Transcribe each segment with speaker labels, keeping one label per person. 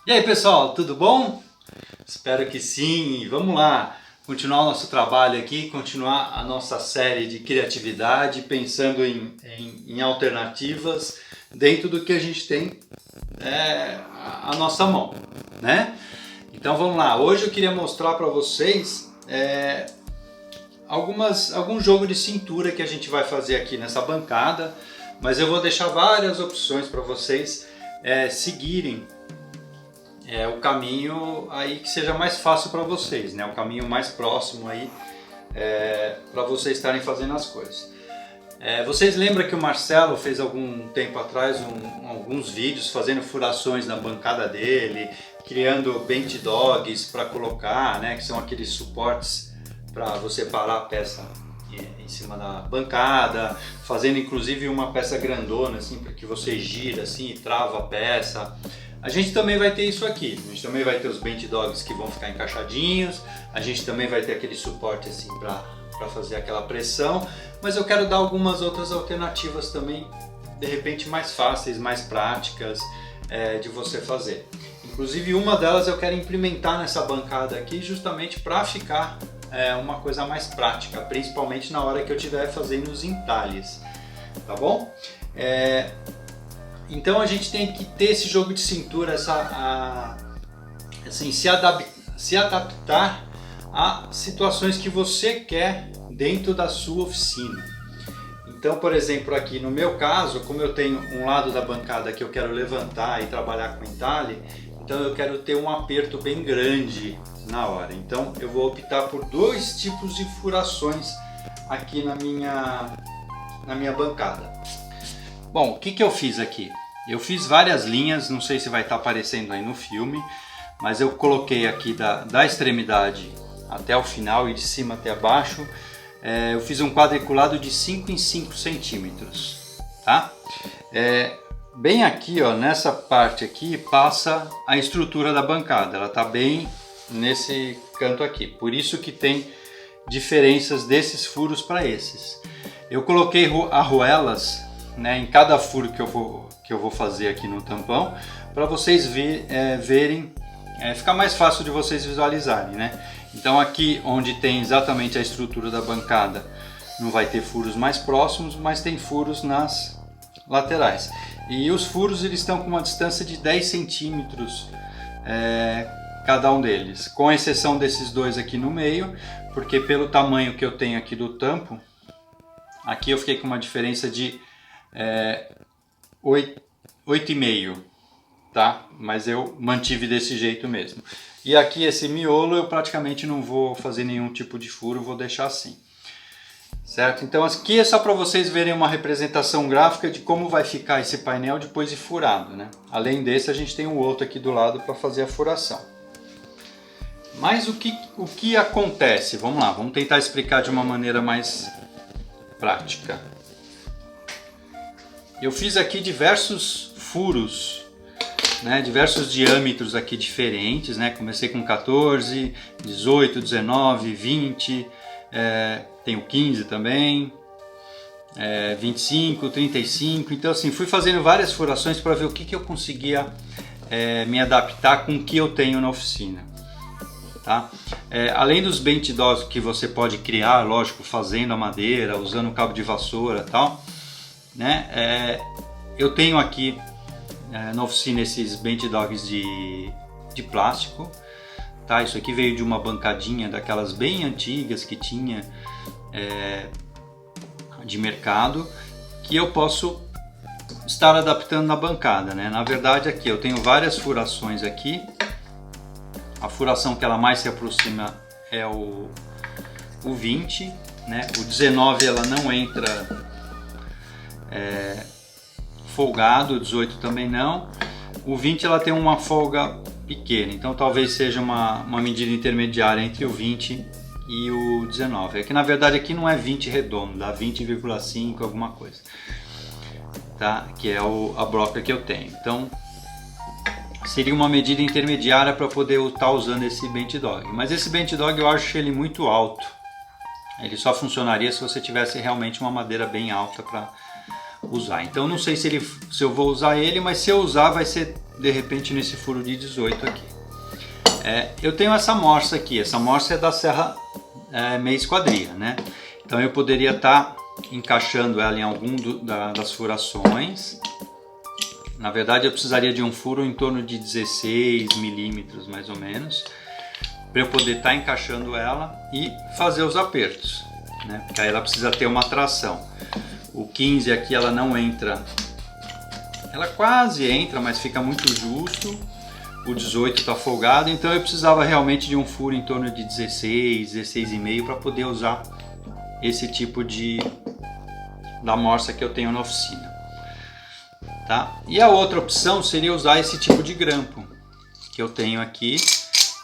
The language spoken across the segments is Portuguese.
Speaker 1: E aí pessoal, tudo bom? Espero que sim. Vamos lá, continuar o nosso trabalho aqui, continuar a nossa série de criatividade, pensando em alternativas dentro do que a gente tem à nossa mão, né? Então vamos lá, hoje eu queria mostrar para vocês algum jogo de cintura que a gente vai fazer aqui nessa bancada, mas eu vou deixar várias opções para vocês seguirem o caminho aí que seja mais fácil para vocês, né? O caminho mais próximo aí para vocês estarem fazendo as coisas. Vocês lembram que o Marcelo fez algum tempo atrás alguns vídeos fazendo furações na bancada dele, criando bench dogs para colocar, né? Que são aqueles suportes para você parar a peça em cima da bancada, fazendo inclusive uma peça grandona assim para que você gira assim e trava a peça. A gente também vai ter isso aqui, a gente também vai ter os bench dogs que vão ficar encaixadinhos, a gente também vai ter aquele suporte assim para fazer aquela pressão, mas eu quero dar algumas outras alternativas também, de repente mais fáceis, mais práticas de você fazer. Inclusive uma delas eu quero implementar nessa bancada aqui justamente para ficar uma coisa mais prática, principalmente na hora que eu estiver fazendo os entalhes, tá bom? Então a gente tem que ter esse jogo de cintura, assim, se adaptar a situações que você quer dentro da sua oficina. Então, por exemplo, aqui no meu caso, como eu tenho um lado da bancada que eu quero levantar e trabalhar com entalhe, então eu quero ter um aperto bem grande na hora. Então eu vou optar por dois tipos de furações aqui na minha bancada. Bom, o que eu fiz aqui? Eu fiz várias linhas, não sei se vai estar aparecendo aí no filme, mas eu coloquei aqui da extremidade até o final e de cima até baixo, eu fiz um quadriculado de 5 em 5 centímetros, tá? Bem aqui, ó, nessa parte aqui passa a estrutura da bancada, ela está bem nesse canto aqui, por isso que tem diferenças desses furos para esses. Eu coloquei arruelas, né, em cada furo que eu vou fazer aqui no tampão, para vocês verem, ficar mais fácil de vocês visualizarem, né? Então aqui onde tem exatamente a estrutura da bancada não vai ter furos mais próximos, mas tem furos nas laterais. E os furos eles estão com uma distância de 10 centímetros cada um deles, com exceção desses dois aqui no meio, porque pelo tamanho que eu tenho aqui do tampo, aqui eu fiquei com uma diferença de 8,5, tá? Mas eu mantive desse jeito mesmo. E aqui esse miolo eu praticamente não vou fazer nenhum tipo de furo, vou deixar assim, certo? Então aqui é só para vocês verem uma representação gráfica de como vai ficar esse painel depois de furado, né? Além desse a gente tem um outro aqui do lado para fazer a furação. Mas o que acontece? Vamos lá, vamos tentar explicar de uma maneira mais prática. Eu fiz aqui diversos furos, né, diversos diâmetros aqui diferentes, né? Comecei com 14, 18, 19, 20, tenho 15 também, 25, 35, então assim, fui fazendo várias furações para ver o que eu conseguia me adaptar com o que eu tenho na oficina. Tá? Além dos bench dogs que você pode criar, lógico, fazendo a madeira, usando cabo de vassoura e tal, né? Eu tenho aqui na oficina esses bench dogs de plástico, tá? Isso aqui veio de uma bancadinha daquelas bem antigas que tinha de mercado, que eu posso estar adaptando na bancada, né? Na verdade aqui eu tenho várias furações aqui. A furação que ela mais se aproxima é o 20, né? O 19 ela não entra folgado, o 18 também não. O 20 ela tem uma folga pequena, então talvez seja uma medida intermediária entre o 20 e o 19. É que na verdade aqui não é 20 redondo, dá 20,5 alguma coisa, tá? Que é a broca que eu tenho. Então seria uma medida intermediária para poder estar usando esse bench dog. Mas esse bench dog eu acho ele muito alto. Ele só funcionaria se você tivesse realmente uma madeira bem alta para usar. Então não sei se eu vou usar ele, mas se eu usar vai ser de repente nesse furo de 18 aqui. Eu tenho essa morsa aqui, essa morsa é da serra meia esquadria, né? Então eu poderia estar encaixando ela em algum das furações. Na verdade eu precisaria de um furo em torno de 16 milímetros mais ou menos, para eu poder estar encaixando ela e fazer os apertos, né? Porque aí ela precisa ter uma tração. O 15 aqui ela não entra, ela quase entra, mas fica muito justo. O 18 está folgado, então eu precisava realmente de um furo em torno de 16, 16,5 para poder usar esse tipo da morsa que eu tenho na oficina, tá? E a outra opção seria usar esse tipo de grampo que eu tenho aqui,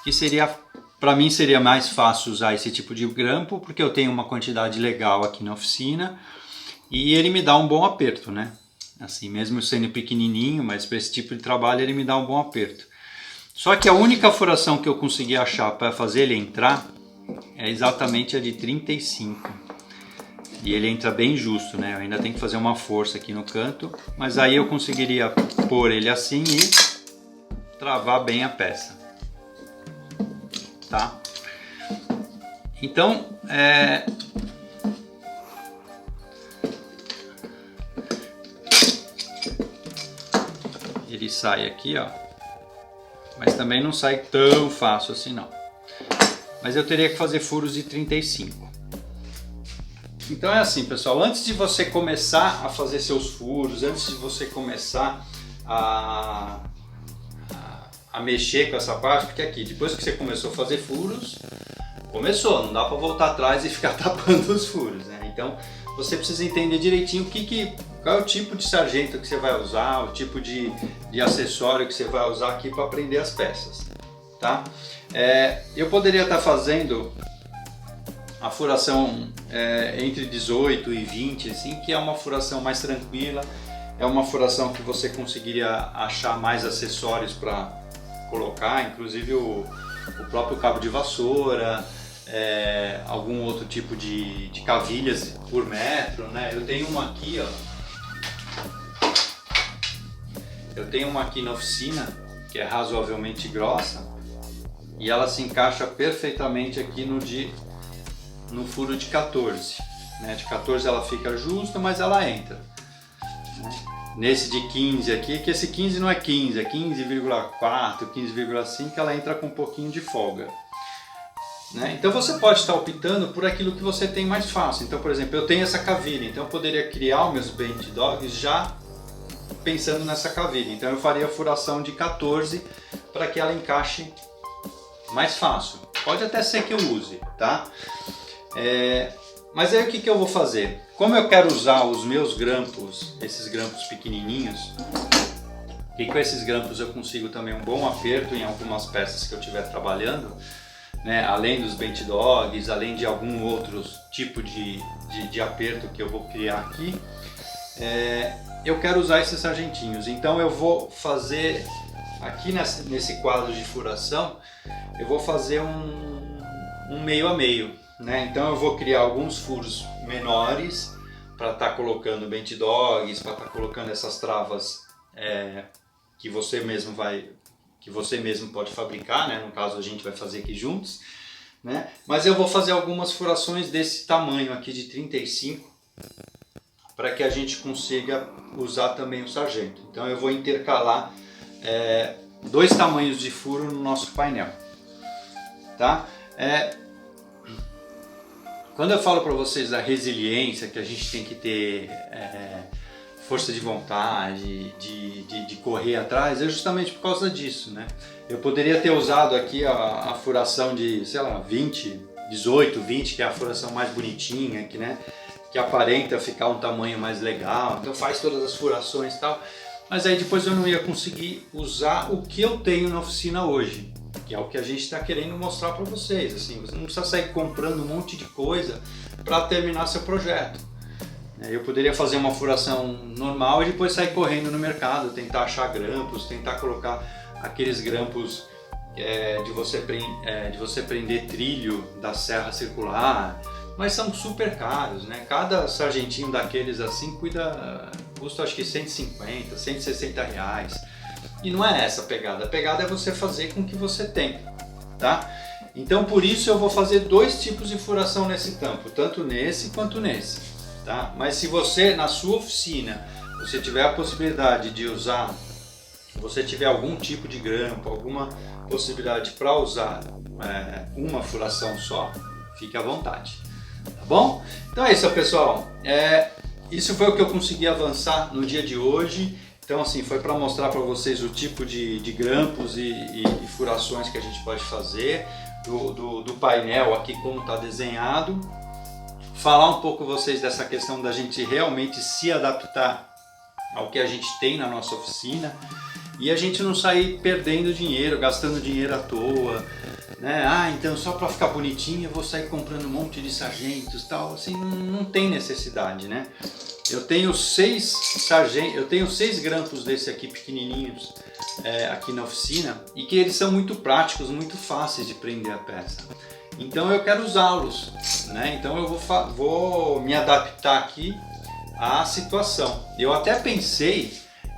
Speaker 1: que seria, para mim seria mais fácil usar esse tipo de grampo, porque eu tenho uma quantidade legal aqui na oficina e ele me dá um bom aperto, né? Assim, mesmo sendo pequenininho, mas para esse tipo de trabalho ele me dá um bom aperto. Só que a única furação que eu consegui achar para fazer ele entrar é exatamente a de 35. E ele entra bem justo, né? Eu ainda tenho que fazer uma força aqui no canto, mas aí eu conseguiria pôr ele assim e travar bem a peça, tá? Então, ele sai aqui, ó, mas também não sai tão fácil assim não. Mas eu teria que fazer furos de 35. Então é assim, pessoal, antes de você começar a fazer seus furos, antes de você começar a mexer com essa parte, porque aqui, depois que você começou a fazer furos, começou, não dá para voltar atrás e ficar tapando os furos, né? Então você precisa entender direitinho qual é o tipo de sargento que você vai usar, o tipo de acessório que você vai usar aqui para prender as peças, tá? Eu poderia estar fazendo a furação entre 18 e 20, assim, que é uma furação mais tranquila, é uma furação que você conseguiria achar mais acessórios para colocar, inclusive o próprio cabo de vassoura, algum outro tipo de cavilhas por metro, né? Eu tenho uma aqui, ó. Eu tenho uma aqui na oficina que é razoavelmente grossa e ela se encaixa perfeitamente aqui no furo de 14, né? De 14 ela fica justa, mas ela entra, né? Nesse de 15 aqui, que esse 15 não é 15, é 15,4, 15,5, ela entra com um pouquinho de folga, né? Então você pode estar optando por aquilo que você tem mais fácil. Então, por exemplo, eu tenho essa cavilha, então eu poderia criar os meus bent dogs já pensando nessa cavilha. Então eu faria a furação de 14 para que ela encaixe mais fácil. Pode até ser que eu use, tá? Mas aí o que eu vou fazer? Como eu quero usar os meus grampos, esses grampos pequenininhos, e com esses grampos eu consigo também um bom aperto em algumas peças que eu estiver trabalhando, né? Além dos bent dogs, além de algum outro tipo de aperto que eu vou criar aqui, eu quero usar esses sargentinhos. Então eu vou fazer aqui nesse quadro de furação, eu vou fazer um meio a meio, né? Então eu vou criar alguns furos menores para estar colocando bent dogs, para estar colocando essas travas que você mesmo pode fabricar, né? No caso a gente vai fazer aqui juntos, né? Mas eu vou fazer algumas furações desse tamanho aqui de 35 para que a gente consiga usar também o sargento. Então eu vou intercalar dois tamanhos de furo no nosso painel, tá? Quando eu falo para vocês da resiliência, que a gente tem que ter força de vontade, de correr atrás, é justamente por causa disso, né? Eu poderia ter usado aqui a furação de, sei lá, 20, 18, 20, que é a furação mais bonitinha, que aparenta ficar um tamanho mais legal, então faz todas as furações e tal, mas aí depois eu não ia conseguir usar o que eu tenho na oficina hoje, que é o que a gente está querendo mostrar para vocês. Assim, você não precisa sair comprando um monte de coisa para terminar seu projeto. Eu poderia fazer uma furação normal e depois sair correndo no mercado, tentar achar grampos, tentar colocar aqueles grampos de você prender trilho da serra circular, mas são super caros, né? Cada sargentinho daqueles assim custa acho que 150, 160 reais. E não é essa a pegada é você fazer com o que você tem, tá? Então por isso eu vou fazer dois tipos de furação nesse tampo, tanto nesse quanto nesse, tá? Mas se você na sua oficina, você tiver a possibilidade de usar, você tiver algum tipo de grampo, alguma possibilidade para usar uma furação só, fique à vontade, tá bom? Então é isso, pessoal, isso foi o que eu consegui avançar no dia de hoje. Então assim, foi para mostrar para vocês o tipo de grampos e furações que a gente pode fazer, do painel aqui como está desenhado, falar um pouco vocês dessa questão da gente realmente se adaptar ao que a gente tem na nossa oficina e a gente não sair perdendo dinheiro, gastando dinheiro à toa, né? Ah, então só para ficar bonitinho eu vou sair comprando um monte de sargentos, tal, assim, não tem necessidade, né? Eu tenho 6 grampos desse aqui pequenininhos aqui na oficina e que eles são muito práticos, muito fáceis de prender a peça. Então eu quero usá-los, né? Então eu vou me adaptar aqui à situação. Eu até pensei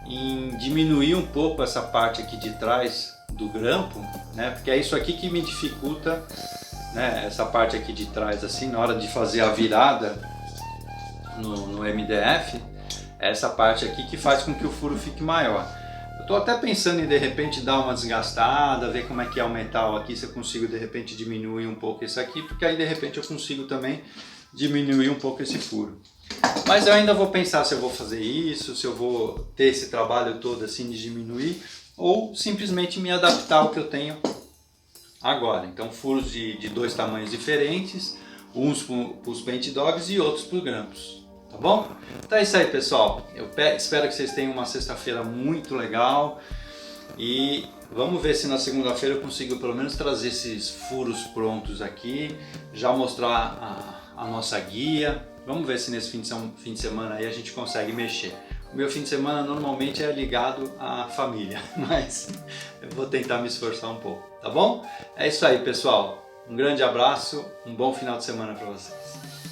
Speaker 1: em diminuir um pouco essa parte aqui de trás do grampo, né? Porque é isso aqui que me dificulta, né? Essa parte aqui de trás, assim, na hora de fazer a virada no MDF, é essa parte aqui que faz com que o furo fique maior. Eu estou até pensando em de repente dar uma desgastada, ver como é que é o metal aqui, se eu consigo de repente diminuir um pouco esse aqui, porque aí de repente eu consigo também diminuir um pouco esse furo. Mas eu ainda vou pensar se eu vou fazer isso, se eu vou ter esse trabalho todo assim de diminuir, ou simplesmente me adaptar ao que eu tenho agora. Então furos de dois tamanhos diferentes, uns para os paint dogs e outros para os grampos. Tá bom? Então é isso aí, pessoal. Eu espero que vocês tenham uma sexta-feira muito legal e vamos ver se na segunda-feira eu consigo pelo menos trazer esses furos prontos aqui, já mostrar a nossa guia. Vamos ver se nesse fim de semana aí a gente consegue mexer. O meu fim de semana normalmente é ligado à família, mas eu vou tentar me esforçar um pouco, tá bom? É isso aí, pessoal. Um grande abraço, um bom final de semana para vocês.